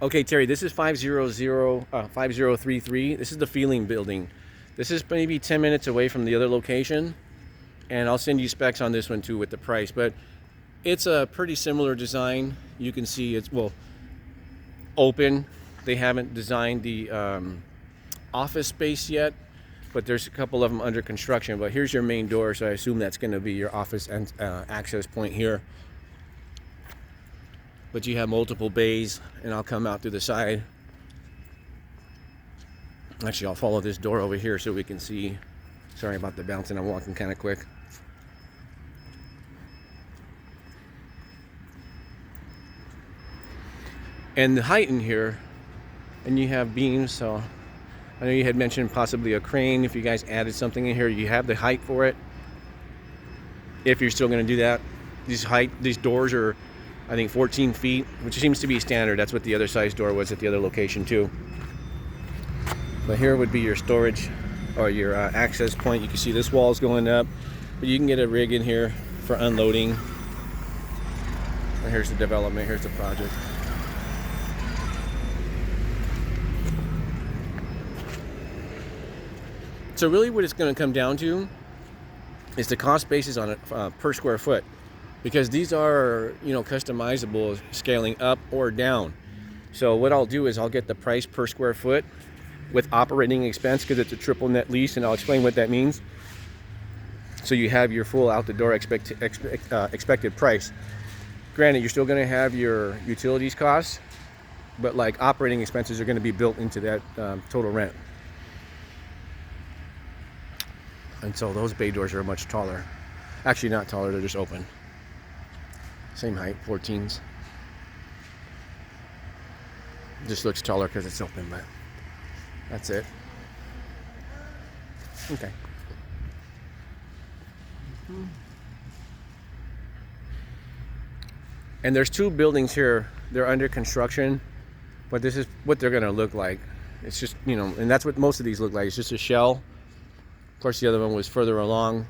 Okay, Terry, this is 5033. This is the Phelan building. This is maybe 10 minutes away from the other location, and I'll send you specs on this one too with the price, but it's a pretty similar design. You can see it's, well, open. They haven't designed the office space yet, but there's a couple of them under construction. But here's your main door, so I assume that's going to be your office and access point here. But you have multiple bays, and I'll come out through the side. Actually, I'll follow this door over here so we can see. Sorry about the bouncing, I'm walking kind of quick. And the height in here, and you have beams, so I know you had mentioned possibly a crane. If you guys added something in here, you have the height for it. If you're still going to do that, these doors are, I think, 14 feet, which seems to be standard. That's what the other size door was at the other location too. But here would be your storage or your access point. You can see this wall is going up, but you can get a rig in here for unloading. And here's the development. Here's the project. So really what it's going to come down to is the cost basis on it per square foot, because these are, you know, customizable, scaling up or down. So what I'll do is I'll get the price per square foot with operating expense, because it's a triple net lease, and I'll explain what that means. So you have your full out the door expected price. Granted, you're still going to have your utilities costs, but like operating expenses are going to be built into that total rent. And so those bay doors are much taller. Actually, not taller, they're just open. Same height, 14s. Just looks taller because it's open, but that's it. Okay. And there's two buildings here. They're under construction, but this is what they're going to look like. It's just, you know, and that's what most of these look like. It's just a shell. Of course, the other one was further along.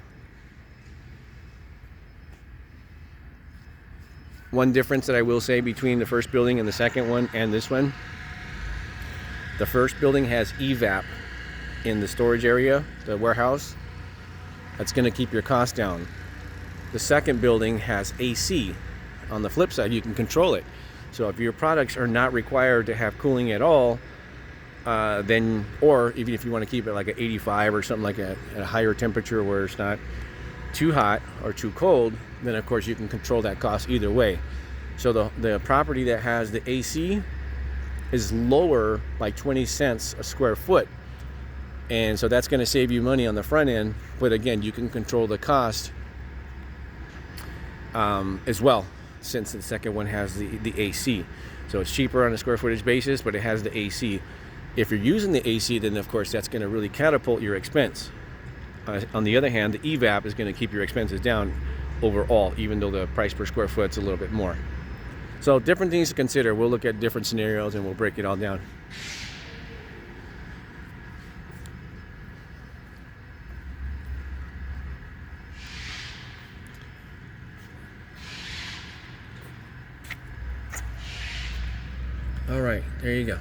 One difference that I will say between the first building and the second one and this one, the first building has EVAP in the storage area, the warehouse. That's going to keep your costs down. The second building has AC. On the flip side, you can control it. So if your products are not required to have cooling at all, then, or even if you want to keep it like at 85 or something like at a higher temperature where it's not too hot or too cold, then of course you can control that cost either way. So the property that has the AC is lower by 20 cents a square foot, and so that's going to save you money on the front end, but again, you can control the cost as well, since the second one has the AC. So it's cheaper on a square footage basis, but it has the AC. If you're using the AC, then of course that's going to really catapult your expense. On the other hand, the EVAP is going to keep your expenses down overall, even though the price per square foot is a little bit more. So different things to consider. We'll look at different scenarios and we'll break it all down. All right, there you go.